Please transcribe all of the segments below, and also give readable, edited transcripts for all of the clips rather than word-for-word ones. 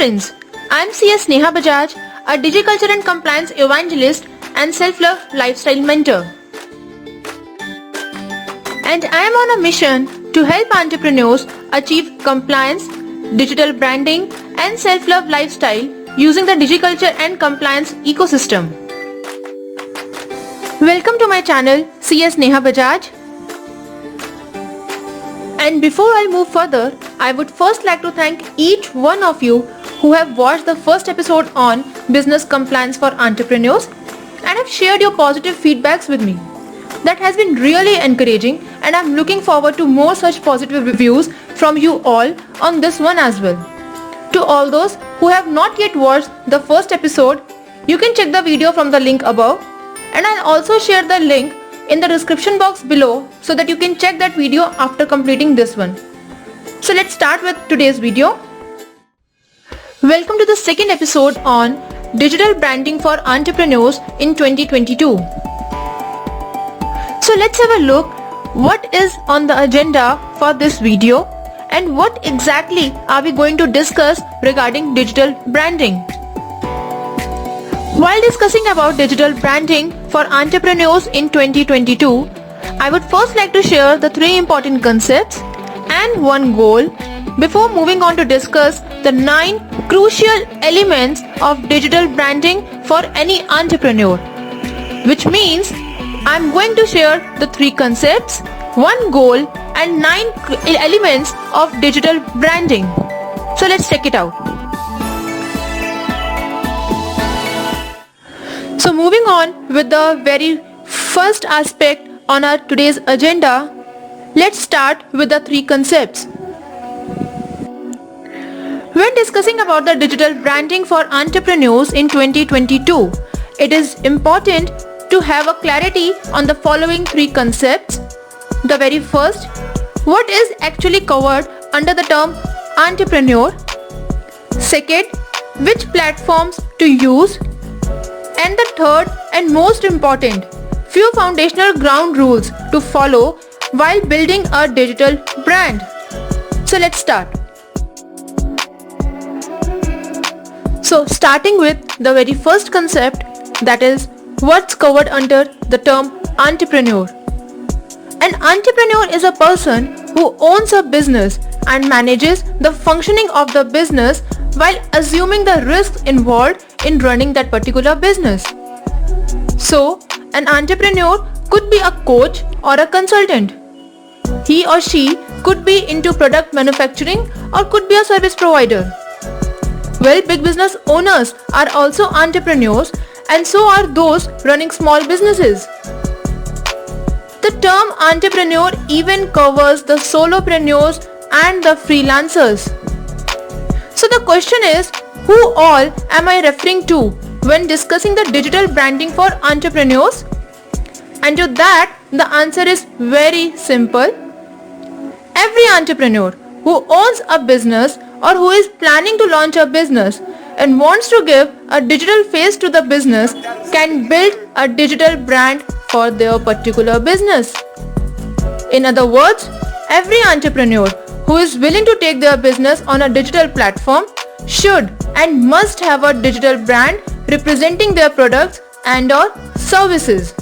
friends, I am CS Neha Bajaj, a Digiculture and Compliance Evangelist and Self-Love Lifestyle Mentor. And I am on a mission to help entrepreneurs achieve compliance, digital branding and self-love lifestyle using the Digiculture and Compliance ecosystem. Welcome to my channel CS Neha Bajaj. And before I move further, I would first like to thank each one of you who have watched the first episode on business compliance for entrepreneurs and have shared your positive feedbacks with me. That has been really encouraging and I'm looking forward to more such positive reviews from you all on this one as well. To all those who have not yet watched the first episode, you can check the video from the link above, and I'll also share the link in the description box below so that you can check that video after completing this one. So let's start with today's video. Welcome to the second episode on digital branding for entrepreneurs in 2022. So let's have a look what is on the agenda for this video and what exactly are we going to discuss regarding digital branding. While discussing about digital branding for entrepreneurs in 2022, I would first like to share the 3 important concepts and 1 goal before moving on to discuss the 9 crucial elements of digital branding for any entrepreneur. Which means I'm going to share the 3 concepts, 1 goal and 9 elements of digital branding. So let's check it out. So moving on with the very first aspect on our today's agenda, let's start with the 3 concepts. When discussing about the digital branding for entrepreneurs in 2022, it is important to have a clarity on the following 3 concepts. The very first, what is actually covered under the term entrepreneur? Second, which platforms to use? And the third and most important, few foundational ground rules to follow while building a digital brand. So let's start. So starting with the very first concept, that is what's covered under the term entrepreneur. An entrepreneur is a person who owns a business and manages the functioning of the business while assuming the risks involved in running that particular business. So, an entrepreneur could be a coach or a consultant. He or she could be into product manufacturing or could be a service provider. Well, big business owners are also entrepreneurs, and so are those running small businesses. The term entrepreneur even covers the solopreneurs and the freelancers. So the question is, who all am I referring to when discussing the digital branding for entrepreneurs? And to that, the answer is very simple. Every entrepreneur who owns a business or who is planning to launch a business and wants to give a digital face to the business can build a digital brand for their particular business. In other words, every entrepreneur who is willing to take their business on a digital platform should and must have a digital brand representing their products and or services.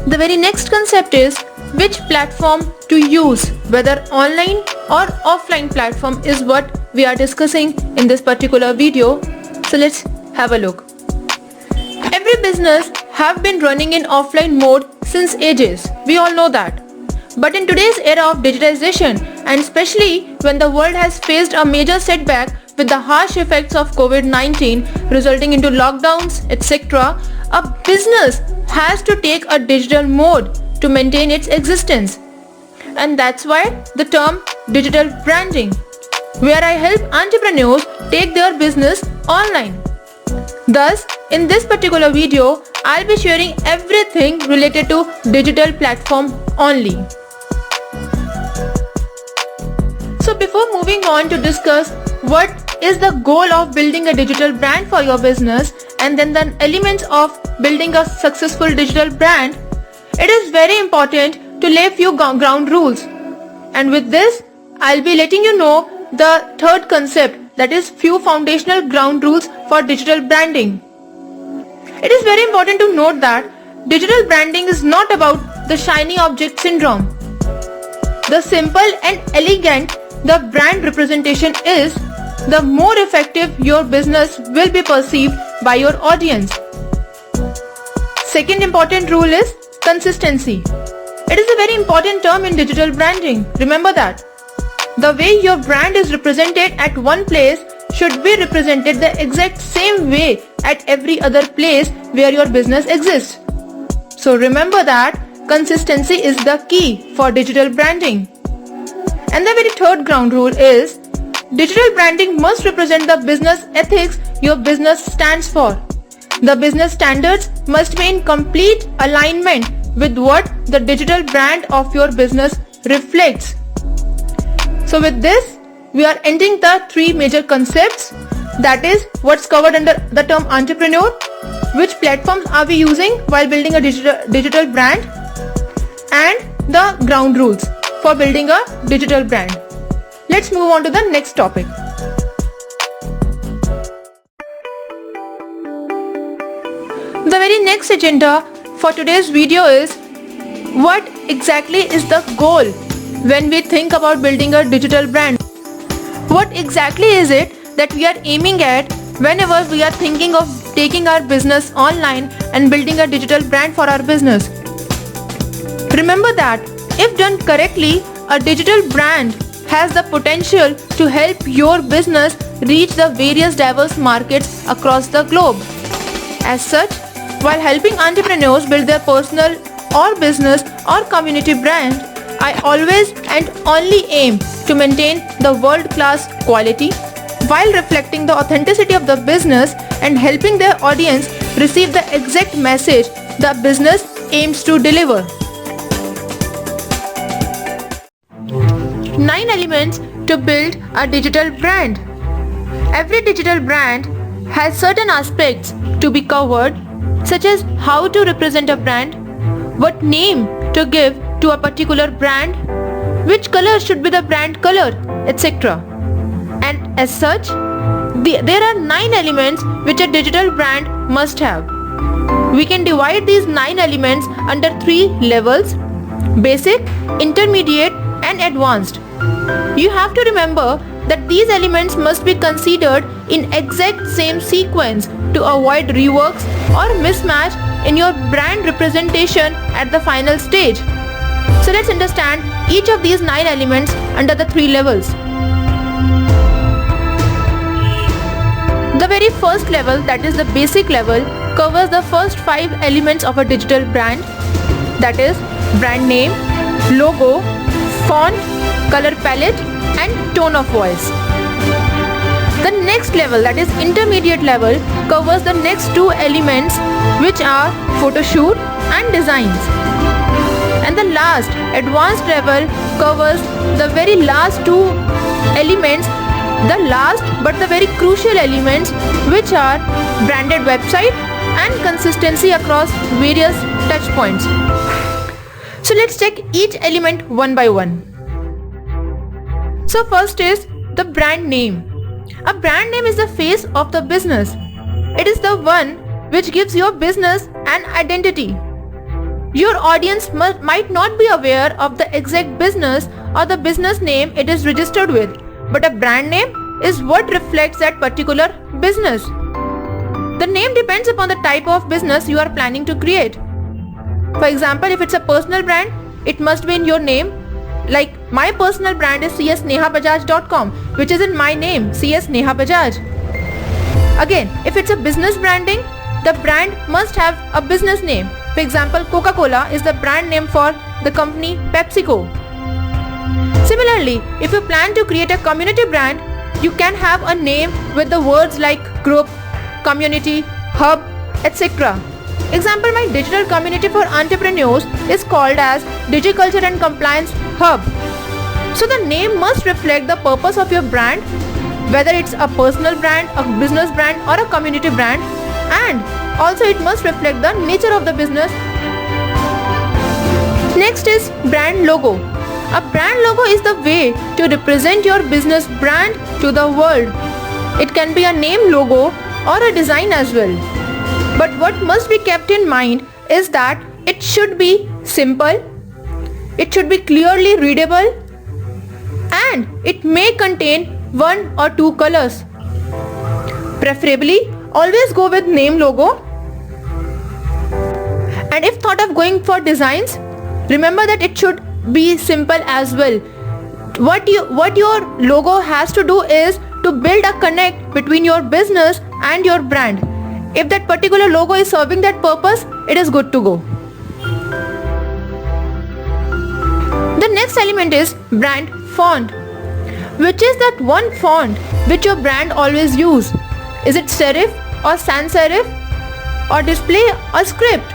The very next concept is which platform to use, whether online or offline platform is what we are discussing in this particular video. So let's have a look. Every business have been running in offline mode since ages. We all know that. But in today's era of digitization, and especially when the world has faced a major setback with the harsh effects of COVID-19 resulting into lockdowns, etc., a business has to take a digital mode to maintain its existence. And that's why the term digital branding, where I help entrepreneurs take their business online. Thus, in this particular video, I'll be sharing everything related to digital platform only. So before moving on to discuss what is the goal of building a digital brand for your business and then the elements of building a successful digital brand, it is very important to lay few ground rules. And with this, I'll be letting you know the third concept, that is few foundational ground rules for digital branding. It is very important to note that digital branding is not about the shiny object syndrome. The simple and elegant the brand representation is, the more effective your business will be perceived by your audience. Second important rule is consistency. It is a very important term in digital branding. Remember that. The way your brand is represented at one place should be represented the exact same way at every other place where your business exists. So remember that consistency is the key for digital branding. And the very third ground rule is, digital branding must represent the business ethics your business stands for. The business standards must be in complete alignment with what the digital brand of your business reflects. So with this, we are ending the three major concepts, that is what's covered under the term entrepreneur, which platforms are we using while building a digital brand, and the ground rules for building a digital brand. Let's move on to the next topic. The very next agenda for today's video is, what exactly is the goal when we think about building a digital brand? What exactly is it that we are aiming at whenever we are thinking of taking our business online and building a digital brand for our business? Remember that if done correctly, a digital brand has the potential to help your business reach the various diverse markets across the globe. As such, while helping entrepreneurs build their personal or business or community brand, I always and only aim to maintain the world-class quality while reflecting the authenticity of the business and helping their audience receive the exact message the business aims to deliver. 9 elements to build a digital brand. Every digital brand has certain aspects to be covered, such as how to represent a brand, what name to give to a particular brand, which color should be the brand color, etc. And as such, there are 9 elements which a digital brand must have. We can divide these 9 elements under 3 levels: basic, intermediate, and advanced. You have to remember that these elements must be considered in exact same sequence to avoid reworks or mismatch in your brand representation at the final stage. So let's understand each of these 9 elements under the 3 levels. The very first level, that is the basic level, covers the first 5 elements of a digital brand, that is brand name, logo, font, color palette, and tone of voice. The next level, that is intermediate level, covers the next 2 elements, which are photo shoot and designs. And the last, advanced level, covers the very last 2 elements, the last but the very crucial elements, which are branded website and consistency across various touch points. So let's check each element one by one. So first is the brand name. A brand name is the face of the business. It is the one which gives your business an identity. Your audience might not be aware of the exact business or the business name it is registered with, but a brand name is what reflects that particular business. The name depends upon the type of business you are planning to create. For example, if it's a personal brand, it must be in your name. Like my personal brand is csnehabajaj.com, which is in my name, CS Neha Bajaj. Again, if it's a business branding, the brand must have a business name. For example, Coca-Cola is the brand name for the company PepsiCo. Similarly, if you plan to create a community brand, you can have a name with the words like group, community, hub, etc. Example, my digital community for entrepreneurs is called as DigiCulture and Compliance Hub. So the name must reflect the purpose of your brand, whether it's a personal brand, a business brand, or a community brand, and also it must reflect the nature of the business. Next is brand logo. A brand logo is the way to represent your business brand to the world. It can be a name logo or a design as well. But what must be kept in mind is that it should be simple, it should be clearly readable, and it may contain one or two colors. Preferably, always go with name logo. And if thought of going for designs, remember that it should be simple as well. What your logo has to do is to build a connect between your business and your brand. If that particular logo is serving that purpose, it is good to go. The next element is brand font, which is that one font which your brand always use. Is it serif or sans serif or display or script?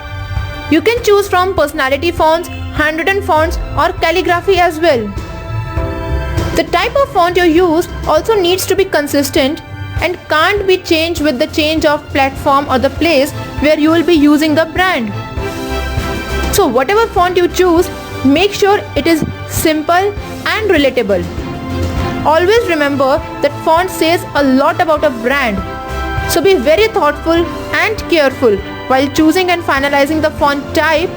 You can choose from personality fonts, handwritten fonts or calligraphy as well. The type of font you use also needs to be consistent and can't be changed with the change of platform or the place where you will be using the brand. So whatever font you choose, make sure it is simple and relatable. Always remember that font says a lot about a brand. So be very thoughtful and careful while choosing and finalizing the font type,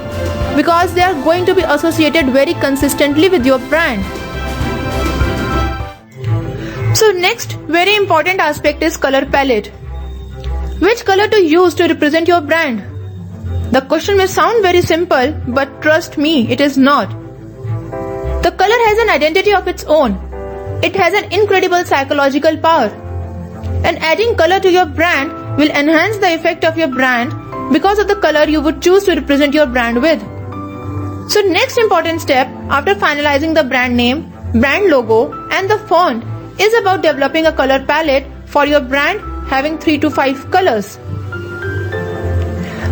because they are going to be associated very consistently with your brand. So next very important aspect is color palette. Which color to use to represent your brand? The question may sound very simple, but trust me, it is not. The color has an identity of its own. It has an incredible psychological power. And adding color to your brand will enhance the effect of your brand because of the color you would choose to represent your brand with. So next important step after finalizing the brand name, brand logo and the font is about developing a color palette for your brand having 3 to 5 colors.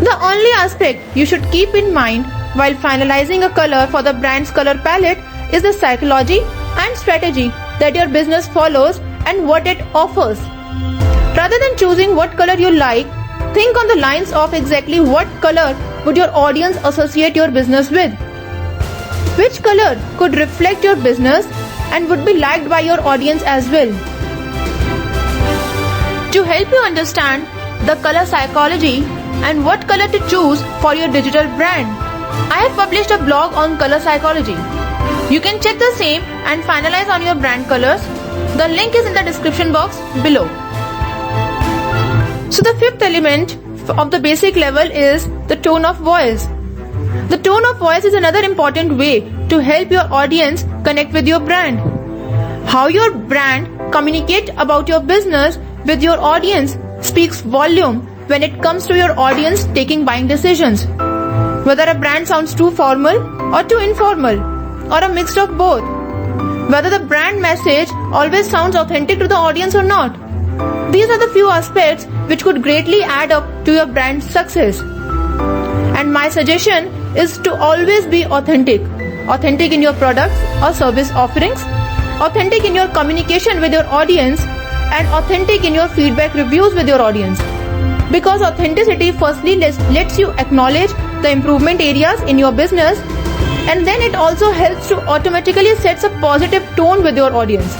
The only aspect you should keep in mind while finalizing a color for the brand's color palette is the psychology and strategy that your business follows and what it offers. Rather than choosing what color you like, think on the lines of exactly what color would your audience associate your business with. Which color could reflect your business and would be liked by your audience as well. To help you understand the color psychology and what color to choose for your digital brand, I have published a blog on color psychology. You can check the same and finalize on your brand colors. The link is in the description box below. So the fifth element of the basic level is the tone of voice. The tone of voice is another important way to help your audience connect with your brand. How your brand communicates about your business with your audience speaks volume when it comes to your audience taking buying decisions. Whether a brand sounds too formal or too informal or a mix of both. Whether the brand message always sounds authentic to the audience or not. These are the few aspects which could greatly add up to your brand's success. And my suggestion is to always be authentic. Authentic in your products or service offerings, authentic in your communication with your audience, and authentic in your feedback reviews with your audience. Because authenticity firstly lets you acknowledge the improvement areas in your business, and then it also helps to automatically sets a positive tone with your audience.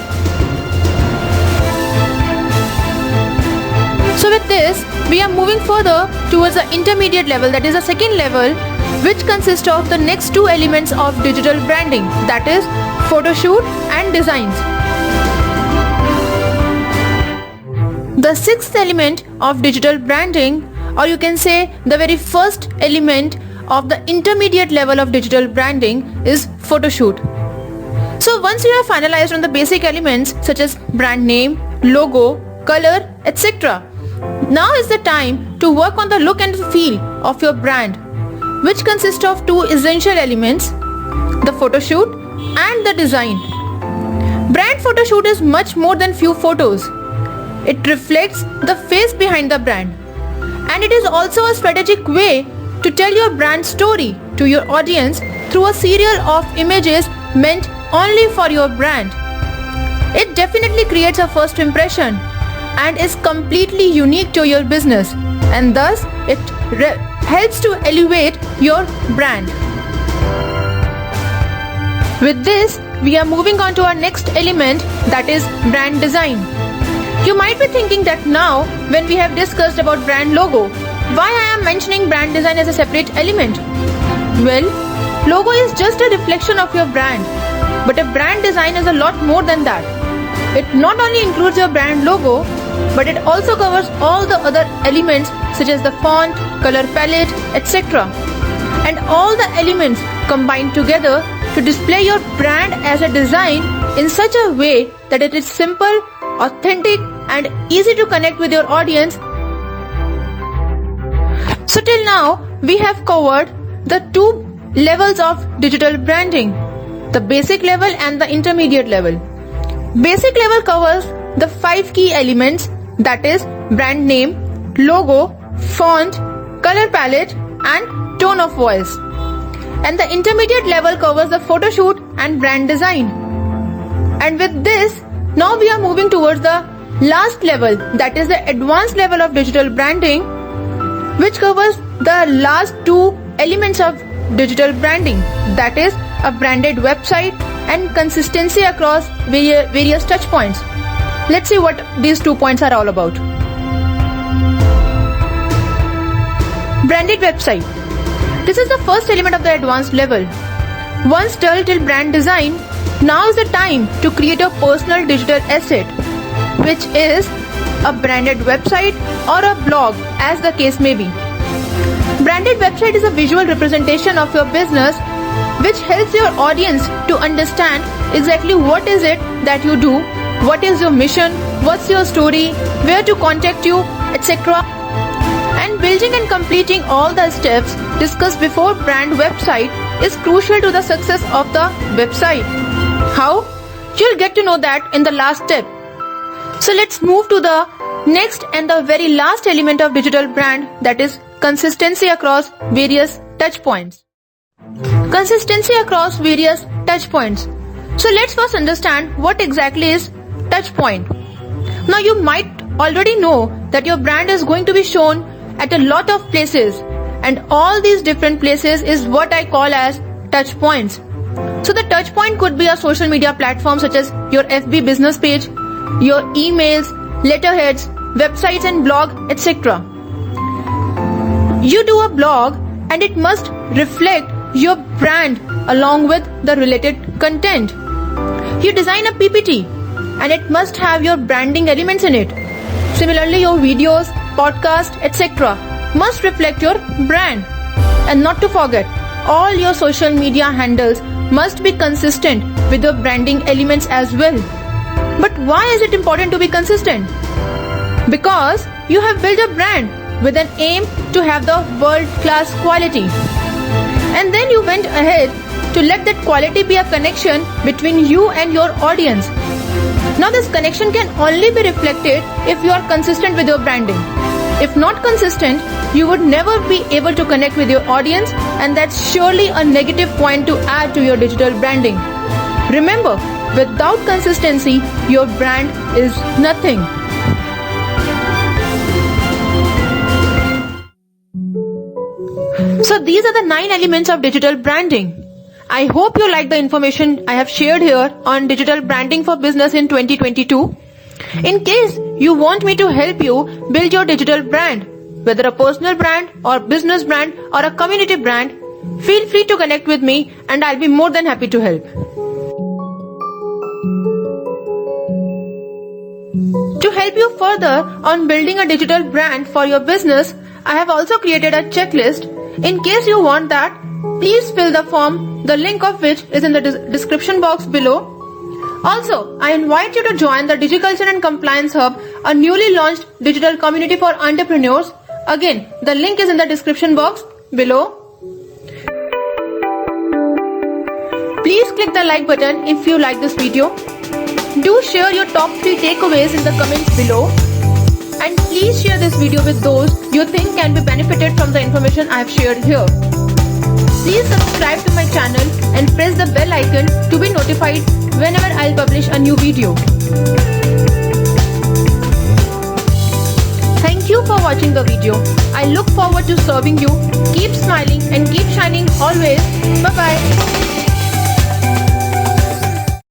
So with this, we are moving further towards the intermediate level, that is the second level, which consists of the next two elements of digital branding, that is photo shoot and designs. The sixth element of digital branding, or you can say the very first element of the intermediate level of digital branding, is photo shoot. So once you have finalized on the basic elements such as brand name, logo, color, etc., now is the time to work on the look and feel of your brand, which consists of two essential elements, the photo shoot and the design. Brand photo shoot is much more than few photos. It reflects the face behind the brand, and it is also a strategic way to tell your brand story to your audience through a serial of images meant only for your brand. It definitely creates a first impression and is completely unique to your business, and thus it helps to elevate your brand. With this, we are moving on to our next element, that is brand design. You might be thinking that now, when we have discussed about brand logo, why I am mentioning brand design as a separate element? Well, logo is just a reflection of your brand, but a brand design is a lot more than that. It not only includes your brand logo, but it also covers all the other elements such as the font, color palette, etc. And all the elements combined together to display your brand as a design in such a way that it is simple, authentic and easy to connect with your audience. So till now, we have covered the two levels of digital branding, the basic level and the intermediate level. Basic level covers the 5 key elements, that is brand name, logo, font, color palette and tone of voice. And the intermediate level covers the photo shoot and brand design. And with this, now we are moving towards the last level, that is the advanced level of digital branding, which covers the last 2 elements of digital branding, that is a branded website and consistency across various touch points. Let's see what these 2 points are all about. Branded website. This is the first element of the advanced level. Once done till brand design, now is the time to create a personal digital asset, which is a branded website or a blog, as the case may be. Branded website is a visual representation of your business which helps your audience to understand exactly what is it that you do, what is your mission, what's your story, where to contact you, etc. And building and completing all the steps discussed before brand website is crucial to the success of the website. How? You'll get to know that in the last step. So let's move to the next and the very last element of digital brand, that is consistency across various touch points. Consistency across various touch points. So let's first understand what exactly is touch point. Now you might already know that your brand is going to be shown at a lot of places, and all these different places is what I call as touch points. So the touch point could be a social media platform such as your FB business page, your emails, letterheads, websites and blog, etc. You do a blog and it must reflect your brand along with the related content. You design a PPT and it must have your branding elements in it. Similarly, your videos, podcast, etc. must reflect your brand. And not to forget, all your social media handles must be consistent with your branding elements as well. But why is it important to be consistent? Because you have built a brand with an aim to have the world-class quality. And then you went ahead to let that quality be a connection between you and your audience. Now this connection can only be reflected if you are consistent with your branding. If not consistent, you would never be able to connect with your audience, and that's surely a negative point to add to your digital branding. Remember, without consistency, your brand is nothing. So these are the 9 elements of digital branding. I hope you like the information I have shared here on digital branding for business in 2022. In case you want me to help you build your digital brand, whether a personal brand or business brand or a community brand, feel free to connect with me and I'll be more than happy to help. To help you further on building a digital brand for your business, I have also created a checklist. In case you want that, please fill the form, the link of which is in the description box below. Also, I invite you to join the DigiCulture and Compliance Hub, a newly launched digital community for entrepreneurs. Again, the link is in the description box below. Please click the like button if you like this video. Do share your top 3 takeaways in the comments below. And please share this video with those you think can be benefited from the information I have shared here. Please subscribe to my channel and press the bell icon to be notified whenever I'll publish a new video. Thank you for watching the video. I look forward to serving you. Keep smiling and keep shining always. Bye bye.